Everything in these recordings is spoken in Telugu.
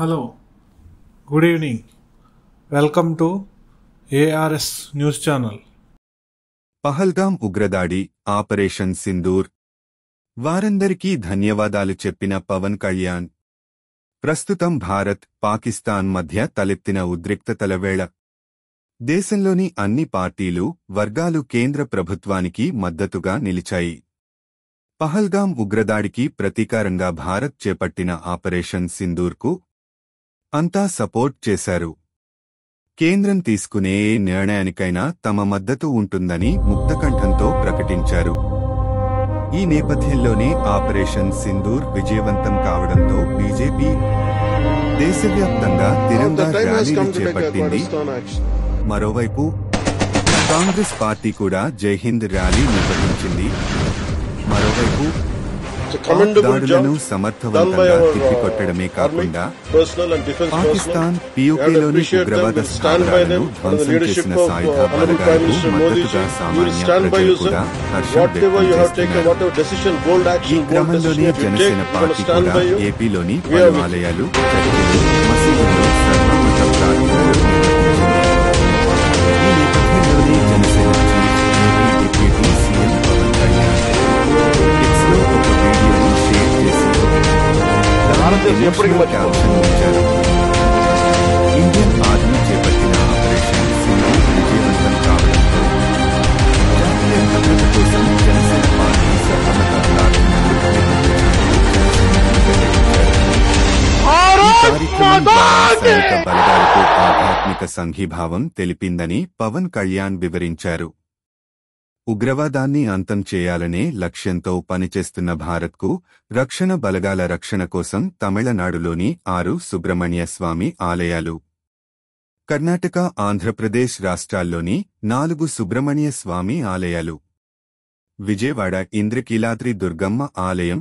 Hello, good evening. Welcome to ARS News Channel. Pahalgam ఉగ్రదాడి ఆపరేషన్ సింధూర్ వారందరికీ ధన్యవాదాలు చెప్పిన పవన్ కళ్యాణ్. ప్రస్తుతం భారత్, పాకిస్తాన్ మధ్య తలెత్తిన ఉద్రిక్తతల వేళ దేశంలోని అన్ని పార్టీలు, వర్గాలు కేంద్ర ప్రభుత్వానికి మద్దతుగా నిలిచాయి. పహల్గాం ఉగ్రదాడికి ప్రతీకారంగా భారత్ చేపట్టిన ఆపరేషన్ సింధూర్కు అంతా సపోర్ట్ చేశారు. కేంద్రం తీసుకునే ఏ నిర్ణయానికైనా తమ మద్దతు ఉంటుందని ముక్తకంఠంతో ప్రకటించారు. ఈ నేపథ్యంలోనే ఆపరేషన్ సింధూర్ విజయవంతం కావడంతో బీజేపీ దేశవ్యాప్తంగా తిరంగా ర్యాలీలు చేపట్టింది. మరోవైపు కాంగ్రెస్ పార్టీ కూడా జైహింద్ ర్యాలీ నిర్వహించింది. మరోవైపు దాడులను సమర్థవంతంగా తిప్పికొట్టడమే కాకుండా పాకిస్తాన్ పీఓకేలోని ఉగ్రవాద స్థావరాలను ధ్వంసం చేసిన సాయుధ బలగాలకు మద్దతుగా సామాన్య ప్రజలు కూడా హర్షం వ్యక్తం చేస్తున్నారు. ఈ క్రమంలోనే జనసేన పార్టీ కూడా ఏపీలోని పలు ఆలయాలు, చర్చిలు, మసీదుల్లో సర్వమత ప్రార్థనలు నిర్వహించింది. ఈ నేపథ్యంలోనే Janasena chief deputy CM Pawan Kalyan ఎక్స్లో ఒక వీడియోను షేర్ చేసి క్యాప్షన్ ఉంచారు. ఇండియన్ ఆర్మీ చేపట్టిన ఆపరేషన్ సింధూర్ విజయవంతం కావడంతో జాతీయ భద్రత కోసం జనసేన పార్టీ సర్వమత ప్రార్థనలు సైనిక బలగాలకు ఆధ్యాత్మిక సంఘీభావం తెలిపిందని పవన్ కళ్యాణ్ వివరించారు. ఉగ్రవాదాన్ని అంతం చేయాలనే లక్ష్యంతో పనిచేస్తున్న భారత్కు రక్షణ బలగాల రక్షణ కోసం తమిళనాడులోని 6 సుబ్రహ్మణ్య స్వామి ఆలయాలు, కర్ణాటక, ఆంధ్రప్రదేశ్ రాష్ట్రాల్లోని 4 సుబ్రహ్మణ్య స్వామి ఆలయాలు, విజయవాడ ఇంద్రకీలాద్రి దుర్గమ్మ ఆలయం,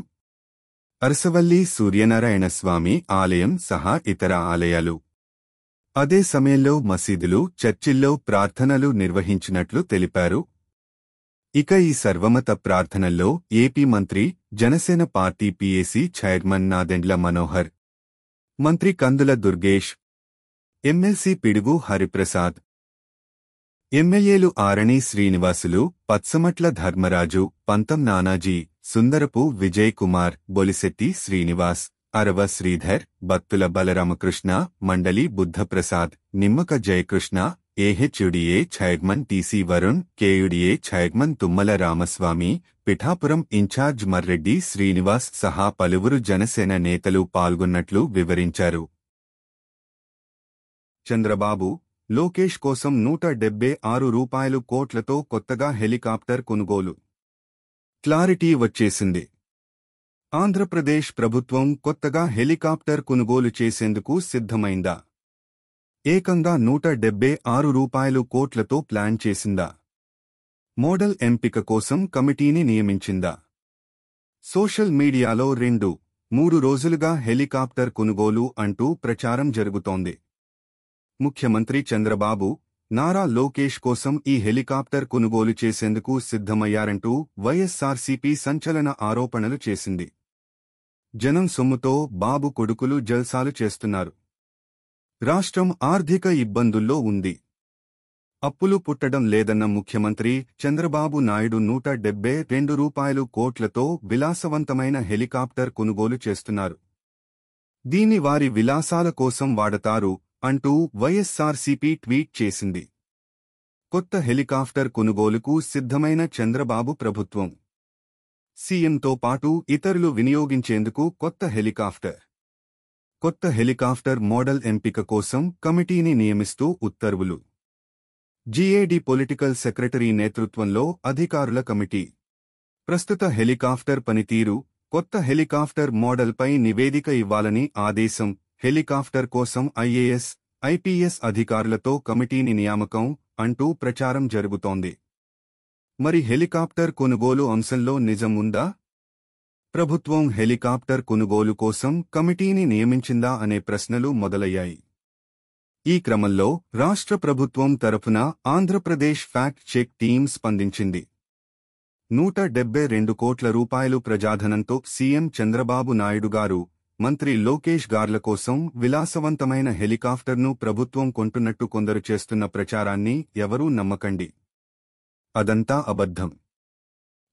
అరసవల్లి సూర్యనారాయణ స్వామి ఆలయం సహా ఇతర ఆలయాలు, అదే సమయంలో మసీదులు, చర్చిల్లో ప్రార్థనలు నిర్వహించినట్లు తెలిపారు. ఇక ఈ సర్వమత ప్రార్థనల్లో ఏపీ మంత్రి, Janasena party PAC chairman Nadendla Manohar, మంత్రి కందుల దుర్గేష్, ఎమ్మెల్సీ పిడుగు హరిప్రసాద్, ఎమ్మెల్యేలు ఆరణి శ్రీనివాసులు, పత్సమట్ల ధర్మరాజు, పంతం నానాజీ, సుందరపు విజయ్ కుమార్, బొలిశెట్టి శ్రీనివాస్, అరవ Sridhar, Battula Balaramakrishna, Mandali Buddhaprasad, Nimmaka Jayakrishna, AHUDA chairman TC Varun, KUDA chairman Tummala Ramaswamy, Pithapuram in charge Marreddy Srinivas సహా పలువురు జనసేన నేతలు పాల్గొన్నట్లు వివరించారు. చంద్రబాబు, లోకేష్ కోసం 176 కోట్లతో కొత్తగా హెలికాప్టర్ కొనుగోలు. క్లారిటీ వచ్చేసింది. ఆంధ్రప్రదేశ్ ప్రభుత్వం కొత్తగా హెలికాప్టర్ కొనుగోలు చేసేందుకు సిద్ధమైందా? ఏకంగా 176 కోట్లతో ప్లాన్ చేసిందా? మోడల్ ఎంపిక కోసం కమిటీని నియమించిందా? సోషల్ మీడియాలో 2-3 రోజులుగా హెలికాప్టర్ కొనుగోలు అంటూ ప్రచారం జరుగుతోంది. ముఖ్యమంత్రి చంద్రబాబు, నారా లోకేష్ కోసం ఈ హెలికాప్టర్ కొనుగోలు చేసేందుకు సిద్ధమయ్యారంటూ వైఎస్సార్సీపీ సంచలన ఆరోపణలు చేసింది. జనం సొమ్ముతో బాబు కొడుకులు జల్సాలు చేస్తున్నారు. రాష్ట్రం ఆర్థిక ఇబ్బందుల్లో ఉంది. అప్పులు పుట్టడం లేదన్న ముఖ్యమంత్రి చంద్రబాబు నాయుడు 172 కోట్లతో విలాసవంతమైన హెలికాప్టర్ కొనుగోలు చేస్తున్నారు. దీన్ని వారి విలాసాల కోసం వాడతారు అంటూ వైఎస్సార్సీపీ ట్వీట్ చేసింది. కొత్త హెలికాప్టర్ కొనుగోలుకు సిద్ధమైన చంద్రబాబు ప్రభుత్వం సీఎంతో పాటు ఇతరులు వినియోగించేందుకు కొత్త హెలికాప్టర్ మోడల్ ఎంపిక కోసం కమిటీని నియమిస్తూ ఉత్తర్వులు. జీఏడీ పొలిటికల్ సెక్రటరీ నేతృత్వంలో అధికారుల కమిటీ ప్రస్తుత హెలికాప్టర్ పనితీరు, కొత్త హెలికాప్టర్ మోడల్పై నివేదిక ఇవ్వాలని ఆదేశం. హెలికాప్టర్ కోసం ఐఏఎస్, ఐపీఎస్ అధికారులతో కమిటీని నియామకం అంటూ ప్రచారం జరుగుతోంది. మరి హెలికాప్టర్ కొనుగోలు అంశంలో నిజం ఉందా? ప్రభుత్వం హెలికాప్టర్ కొనుగోలు కోసం కమిటీని నియమించిందా అనే ప్రశ్నలు మొదలయ్యాయి. ఈ క్రమంలో రాష్ట్ర ప్రభుత్వం తరఫున ఆంధ్రప్రదేశ్ ఫ్యాక్ట్ చెక్ టీం స్పందించింది. 172 కోట్ల రూపాయలు ప్రజాధనంతో సీఎం చంద్రబాబు నాయుడు గారు మంత్రి లోకేష్ గార్ల కోసం విలాసవంతమైన హెలికాప్టర్ను ప్రభుత్వం కొంటున్నట్టు కొందరు చేస్తున్న ప్రచారాన్ని ఎవరూ నమ్మకండి. అదంతా అబద్ధం.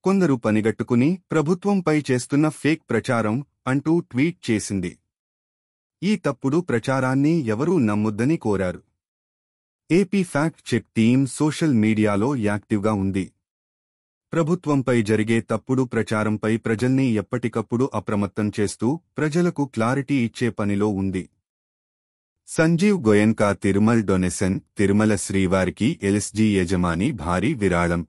కొందరు పనిగట్టుకుని ప్రభుత్వంపై చేస్తున్న ఫేక్ ప్రచారం అంటూ ట్వీట్ చేసింది. ఈ తప్పుడు ప్రచారాన్ని ఎవరూ నమ్మొద్దని కోరారు. AP fact check team social మీడియాలో యాక్టివ్గా ఉంది. ప్రభుత్వంపై జరిగే తప్పుడు ప్రచారంపై ప్రజల్ని ఎప్పటికప్పుడు అప్రమత్తం చేస్తూ ప్రజలకు క్లారిటీ ఇచ్చే పనిలో ఉంది. సంజీవ్ గోయన్కా తిరుమల్ డొనేషన్. తిరుమల శ్రీవారికి ఎల్ఎస్జీ యజమాని భారీ విరాళం.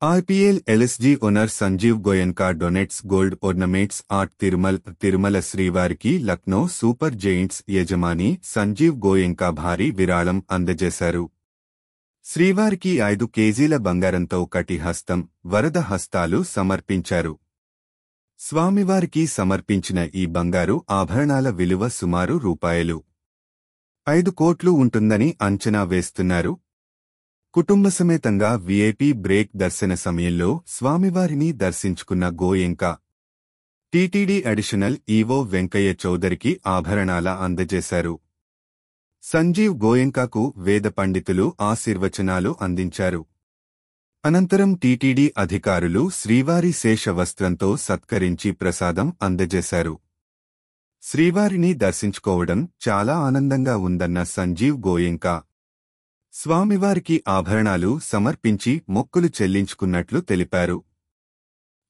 IPL LSG owner Sanjiv Goenka donates gold ornaments at Tirumala శ్రీవారికి లక్నో సూపర్ జెయింట్స్ యజమాని సంజీవ్ గోయన్కా భారీ విరాళం అందజేశారు. శ్రీవారికి 5 కేజీల బంగారంతో కటిహస్తం, వరద హస్తాలు సమర్పించారు. స్వామివారికి సమర్పించిన ఈ బంగారు ఆభరణాల విలువ సుమారు రూ.5 కోట్లు ఉంటుందని అంచనా వేస్తున్నారు. కుటుంబసమేతంగా VIP బ్రేక్ దర్శన సమయంలో స్వామివారిని దర్శించుకున్న Goenka TTD additional EO Venkaiah చౌదరికి ఆభరణాల అందజేశారు. సంజీవ్ గోయెంకాకు వేద పండితులు ఆశీర్వచనాలు అందించారు. అనంతరం టీటీడీ అధికారులు శ్రీవారి శేష వస్త్రంతో సత్కరించి ప్రసాదం అందజేశారు. శ్రీవారిని దర్శించుకోవడం చాలా ఆనందంగా ఉందన్న సంజీవ్ గోయెంకా స్వామివారికి ఆభరణాలు సమర్పించి మొక్కులు చెల్లించుకున్నట్లు తెలిపారు.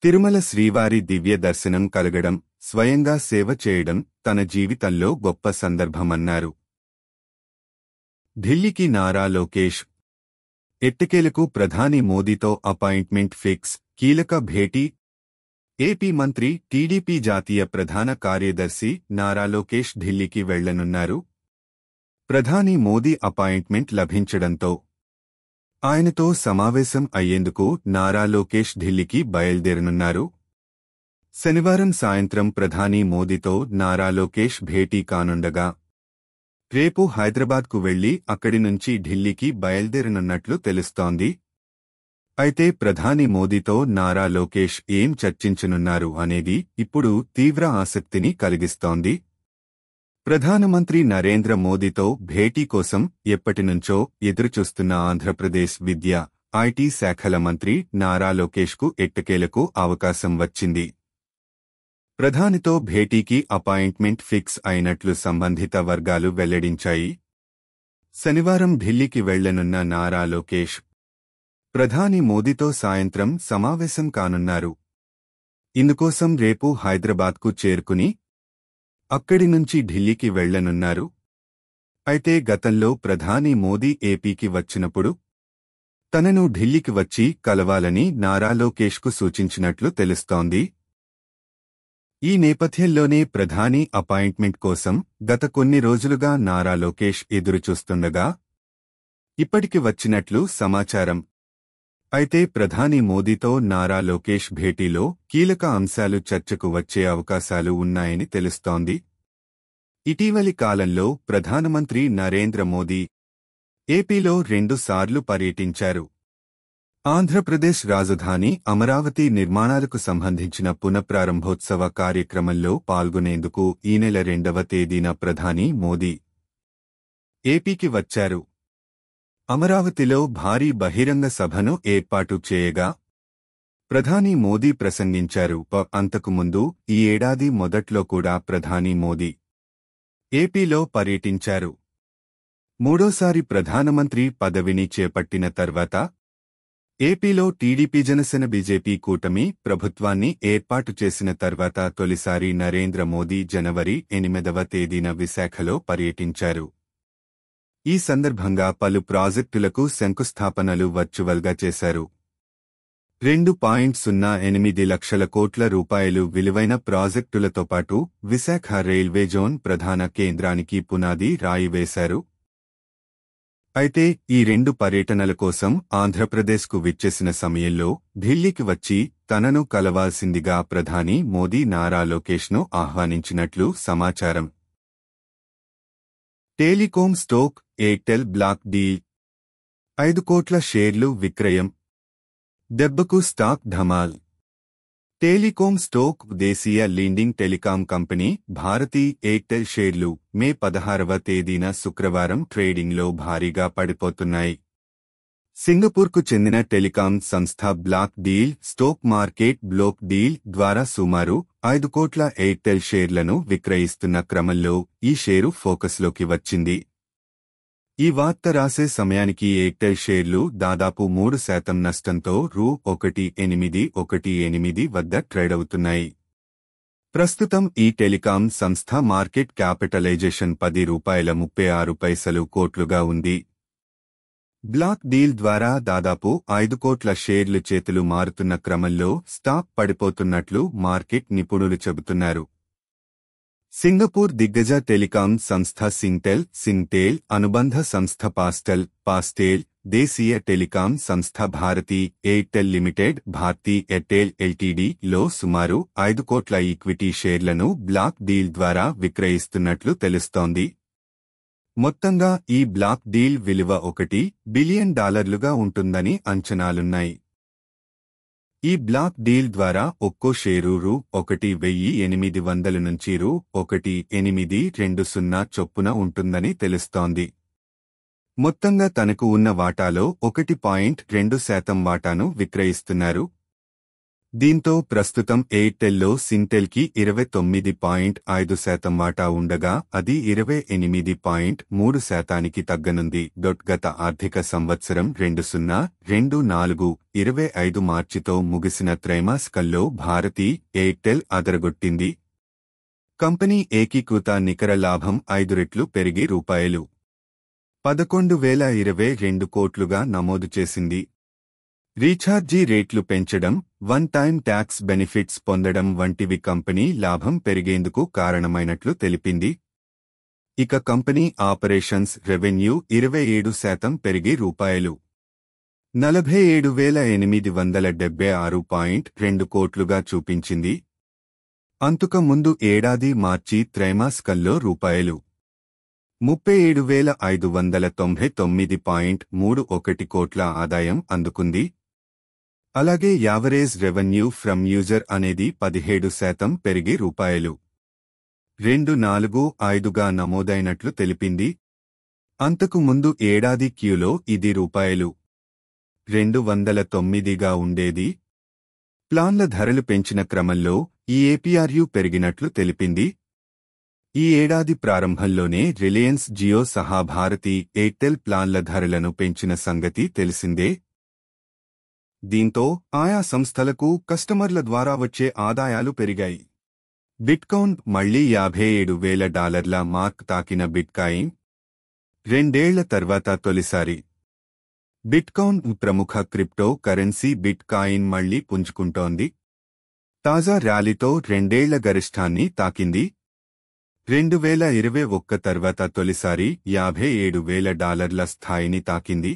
తిరుమల శ్రీవారి దివ్య దర్శనం కలగడం, స్వయంగా సేవ చేయడం తన జీవితంలో గొప్ప సందర్భమన్నారు. ఢిల్లీకి నారా లోకేష్. ఎట్టకేలకు ప్రధాని మోదీతో అపాయింట్మెంట్ ఫిక్స్. కీలక భేటీ. ఏపీ మంత్రి, టీడీపీ జాతీయ ప్రధాన కార్యదర్శి నారా లోకేష్ ఢిల్లీకి వెళ్లనున్నారు. ప్రధాని మోదీ అపాయింట్మెంట్ లభించడంతో ఆయనతో సమావేశం అయ్యేందుకు నారా లోకేష్ ఢిల్లీకి బయల్దేరనున్నారు. శనివారం సాయంత్రం ప్రధాని మోదీతో నారా లోకేష్ భేటీ కానుండగా రేపు హైదరాబాద్కు వెళ్లి అక్కడి నుంచి ఢిల్లీకి బయల్దేరనున్నట్లు తెలుస్తోంది. అయితే ప్రధాని మోదీతో నారా లోకేష్ ఏం చర్చించనున్నారు అనేది ఇప్పుడు తీవ్ర ఆసక్తిని కలిగిస్తోంది. ప్రధానమంత్రి నరేంద్ర మోదీతో భేటీ కోసం ఎప్పటినుంచో ఎదురుచూస్తున్న ఆంధ్రప్రదేశ్ విద్య, ఐటీ శాఖల మంత్రి నారా లోకేష్కు ఎట్టకేలకు అవకాశం వచ్చింది. ప్రధానితో భేటీకి అపాయింట్మెంట్ ఫిక్స్ అయినట్లు సంబంధిత వర్గాలు వెల్లడించాయి. శనివారం ఢిల్లీకి వెళ్లనున్న నారా లోకేష్ ప్రధాని మోదీతో సాయంత్రం సమావేశం కానున్నారు. ఇందుకోసం రేపు హైదరాబాద్కు చేరుకుని అక్కడి నుంచి ఢిల్లీకి వెళ్లనున్నారు. అయితే గతంలో ప్రధాని మోదీ ఏపీకి వచ్చినప్పుడు తనను ఢిల్లీకి వచ్చి కలవాలని నారా లోకేష్కు సూచించినట్లు తెలుస్తోంది. ఈ నేపథ్యంలోనే ప్రధాని అపాయింట్మెంట్ కోసం గత కొన్ని రోజులుగా నారా లోకేష్ ఎదురుచూస్తుండగా ఇప్పటికి వచ్చినట్లు సమాచారం. అయితే ప్రధాని మోదీతో నారా లోకేష్ భేటీలో కీలక అంశాలు చర్చకు వచ్చే అవకాశాలు ఉన్నాయని తెలుస్తోంది. ఇటీవలి కాలంలో ప్రధానమంత్రి నరేంద్ర మోదీ ఏపీలో 2 సార్లు పర్యటించారు. ఆంధ్రప్రదేశ్ రాజధాని అమరావతి నిర్మాణాలకు సంబంధించిన పునఃప్రారంభోత్సవ కార్యక్రమంలో పాల్గొనేందుకు ఈ నెల 2వ తేదీన ప్రధాని మోదీ ఏపీకి వచ్చారు. అమరావతిలో భారీ బహిరంగ సభను ఏర్పాటు చేయగా ప్రధాని మోదీ ప్రసంగించారు. అంతకుముందు ఈ ఏడాది మొదట్లో కూడా ప్రధాని మోదీ ఏపీలో పర్యటించారు. మూడోసారి ప్రధానమంత్రి పదవిని చేపట్టిన తర్వాత ఏపీలో టీడీపీ జనసేన బీజేపీ కూటమి ప్రభుత్వాన్ని ఏర్పాటు చేసిన తర్వాత తొలిసారి నరేంద్ర మోదీ జనవరి 8వ తేదీన విశాఖలో పర్యటించారు. ఈ సందర్భంగా పలు ప్రాజెక్టులకు శంకుస్థాపనలు వర్చువల్గా చేశారు. 2.08 లక్షల కోట్ల రూపాయలు విలువైన ప్రాజెక్టులతో పాటు విశాఖ రైల్వే జోన్ ప్రధాన కేంద్రానికి పునాది రాయి వేశారు. అయితే ఈ 2 పర్యటనల కోసం ఆంధ్రప్రదేశ్కు విచ్చేసిన సమయంలో ఢిల్లీకి వచ్చి తనను కలవాల్సిందిగా ప్రధాని మోదీ నారా లోకేష్ను ఆహ్వానించినట్లు సమాచారం. Telecom stock Airtel block deal. 5 కోట్ల షేర్లు విక్రయం. దెబ్బకు స్టాక్ ఢమాల్. టెలికాం స్టోక్ దేశీయ leading telecom company Bharti Airtel షేర్లు మే 16వ తేదీన శుక్రవారం ట్రేడింగ్లో భారీగా పడిపోతున్నాయి. సింగపూర్కు చెందిన టెలికాం సంస్థ black deal stock market block deal ద్వారా సుమారు 5 కోట్ల ఎయిర్టెల్ షేర్లను విక్రయిస్తున్న క్రమంలో ఈ షేరు ఫోకస్లోకి వచ్చింది. ఈ వార్త రాసే సమయానికి ఎయిర్టెల్ షేర్లు దాదాపు 3% నష్టంతో రూ. 1818 వద్ద ట్రేడవుతున్నాయి. ప్రస్తుతం ఈ టెలికాం సంస్థ మార్కెట్ క్యాపిటలైజేషన్ రూ. 10.36 కోట్లుగా ఉంది. బ్లాక్ డీల్ ద్వారా దాదాపు 5 కోట్ల షేర్లు చేతులు మారుతున్న క్రమంలో స్టాక్ పడిపోతున్నట్లు మార్కెట్ నిపుణులు చెబుతున్నారు. సింగపూర్ దిగ్గజ టెలికాం సంస్థ సింగ్టెల్ అనుబంధ సంస్థ పాస్టెల్ దేశీయ టెలికాం సంస్థ భారతీ ఎయిర్టెల్ లిమిటెడ్ భారతీ ఎయిర్టెల్ ఎల్టీడీ లో సుమారు 5 కోట్ల ఈక్విటీ షేర్లను బ్లాక్ డీల్ ద్వారా విక్రయిస్తున్నట్లు తెలుస్తోంది. మొత్తంగా ఈ బ్లాక్ డీల్ విలువ $1 బిలియన్ ఉంటుందని అంచనాలున్నాయి. ఈ బ్లాక్ డీల్ ద్వారా ఒక్కో షేరు రూ. 1,800 నుంచి రూ. 1,820 చొప్పున ఉంటుందని తెలుస్తోంది. మొత్తంగా తనకు ఉన్న వాటాలో 1.2% వాటాను విక్రయిస్తున్నారు. దీంతో ప్రస్తుతం ఎయిర్టెల్లో సింగ్టెల్కి 29.5% వాటా ఉండగా అది 28.3%కి తగ్గనుంది. గత ఆర్థిక సంవత్సరం 2024-25 మార్చితో ముగిసిన త్రైమాసికంలో భారతీ ఎయిర్టెల్ అదరగొట్టింది. కంపెనీ ఏకీకృత నికర లాభం 5 రెట్లు పెరిగి రూపాయలు 11,022 కోట్లుగా నమోదు చేసింది. రీఛార్జీ రేట్లు పెంచడం, వన్ టైం ట్యాక్స్ బెనిఫిట్స్ పొందడం వంటివి కంపెనీ లాభం పెరిగేందుకు కారణమైనట్లు తెలిపింది. ఇక కంపెనీ ఆపరేషన్స్ రెవెన్యూ 27% పెరిగి రూపాయలు 47,876.2 కోట్లుగా చూపించింది. అంతకు ముందు ఏడాది మార్చి త్రైమాసికంలో రూపాయలు 37,599.31 కోట్ల ఆదాయం అందుకుంది. అలాగే యావరేజ్ రెవెన్యూ ఫ్రమ్ యూజర్ అనేది 17% పెరిగి రూపాయలు 245గా నమోదైనట్లు తెలిపింది. అంతకు ముందు ఏడాది క్యూలో ఇది రూపాయలు 209గా ఉండేది. ప్లాన్ల ధరలు పెంచిన క్రమంలో ఈ ఏపీఆర్యూ పెరిగినట్లు తెలిపింది. ఈ ఏడాది ప్రారంభంలోనే రిలయన్స్ జియో సహా భారతీ ఎయిర్టెల్ ప్లాన్ల ధరలను పెంచిన సంగతి తెలిసిందే. దీంతో ఆయా సంస్థలకు కస్టమర్ల ద్వారా వచ్చే ఆదాయాలు పెరిగాయి. బిట్కాయిన్ మళ్లీ $57,000 మార్క్ తాకిన బిట్కాయిన్ 2 ఏళ్ల తర్వాత తొలిసారి. బిట్కాయిన్ ప్రముఖ క్రిప్టో కరెన్సీ బిట్కాయిన్ మళ్లీ పుంజుకుంటోంది. తాజా ర్యాలీతో 2 ఏళ్ల గరిష్టాన్ని తాకింది. 2021 తర్వాత తొలిసారి $57,000 స్థాయిని తాకింది.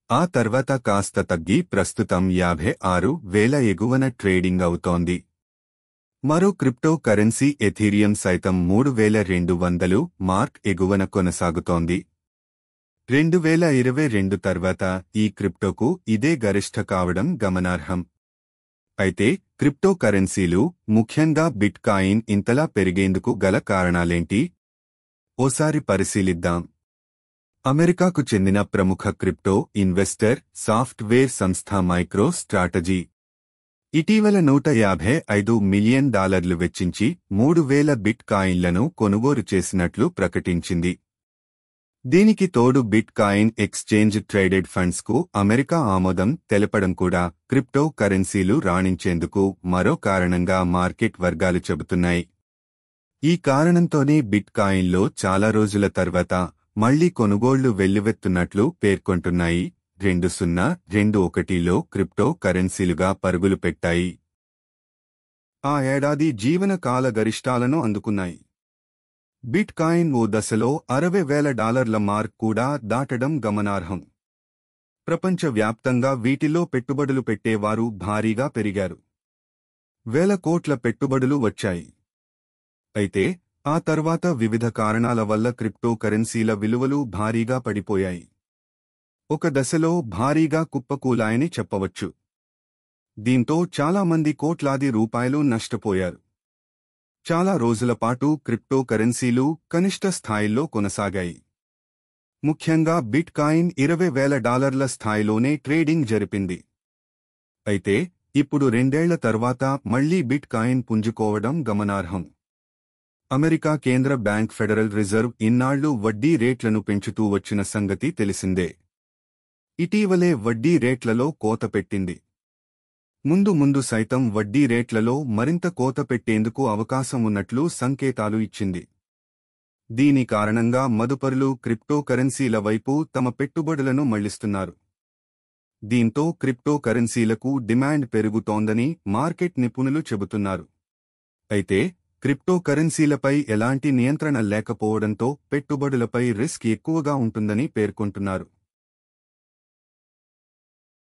ఆ తర్వాత కాస్త తగ్గి ప్రస్తుతం 56,000 ఎగువన ట్రేడింగ్ అవుతోంది. మరో క్రిప్టో కరెన్సీ ఎథీరియం సైతం 3,200 మార్క్ ఎగువన కొనసాగుతోంది. 2022 తర్వాత ఈ క్రిప్టోకు ఇదే గరిష్ట కావడం గమనార్హం. అయితే క్రిప్టో కరెన్సీలు, ముఖ్యంగా బిట్ కాయిన్ ఇంతలా పెరిగేందుకు గల కారణాలేంటి? ఓసారి పరిశీలిద్దాం. అమెరికాకు చెందిన ప్రముఖ క్రిప్టో ఇన్వెస్టర్, సాఫ్ట్వేర్ సంస్థ మైక్రో స్ట్రాటజీ ఇటీవల $155 మిలియన్ వెచ్చించి 3,000 బిట్ కాయిన్లను కొనుగోలు చేసినట్లు ప్రకటించింది. దీనికి తోడు bit coin exchange traded funds కు అమెరికా ఆమోదం తెలపడం కూడా క్రిప్టో కరెన్సీలు రాణించేందుకు మరో కారణంగా మార్కెట్ వర్గాలు చెబుతున్నాయి. ఈ కారణంతోనే బిట్ కాయిన్లో చాలా రోజుల తర్వాత మళ్లీ కొనుగోళ్లు వెల్లువెత్తున్నట్లు పేర్కొంటున్నాయి. 2021లో క్రిప్టో కరెన్సీలుగా పరుగులు పెట్టాయి. ఆ ఏడాది జీవనకాల గరిష్టాలను అందుకున్నాయి. బిట్ కాయిన్ ఓ దశలో $60,000 మార్క్ కూడా దాటడం గమనార్హం. ప్రపంచవ్యాప్తంగా వీటిలో పెట్టుబడులు పెట్టేవారు భారీగా పెరిగారు. వేల కోట్ల పెట్టుబడులు వచ్చాయి. అయితే ఆ తర్వాత వివిధ కారణాల వల్ల క్రిప్టో కరెన్సీల విలువలు భారీగా పడిపోయాయి. ఒక దశలో భారీగా కుప్పకూలాయని చెప్పవచ్చు. దీంతో చాలామంది కోట్లాది రూపాయలు నష్టపోయారు. చాలా రోజుల పాటు క్రిప్టో కరెన్సీలు కనిష్ట స్థాయిల్లో కొనసాగాయి. ముఖ్యంగా బిట్ కాయిన్ $20,000 స్థాయిలోనే ట్రేడింగ్ జరిపింది. అయితే ఇప్పుడు 2 ఏళ్ల తర్వాత మళ్లీ బిట్ కాయిన్ పుంజుకోవడం గమనార్హం. అమెరికా కేంద్ర బ్యాంక్ ఫెడరల్ రిజర్వ్ ఇన్నాళ్లు వడ్డీ రేట్లను పెంచుతూ వచ్చిన సంగతి తెలిసిందే. ఇటీవలే వడ్డీ రేట్లలో కోత పెట్టింది. ముందు సైతం వడ్డీ రేట్లలో మరింత కోత పెట్టేందుకు అవకాశం ఉన్నట్లు సంకేతాలు ఇచ్చింది. దీని కారణంగా మదుపరులు క్రిప్టో కరెన్సీల వైపు తమ పెట్టుబడులను మళ్లిస్తున్నారు. దీంతో క్రిప్టో కరెన్సీలకు డిమాండ్ పెరుగుతోందని మార్కెట్ నిపుణులు చెబుతున్నారు. అయితే క్రిప్టో కరెన్సీలపై ఎలాంటి నియంత్రణ లేకపోవడంతో పెట్టుబడులపై రిస్క్ ఎక్కువగా ఉంటుందని పేర్కొంటున్నారు.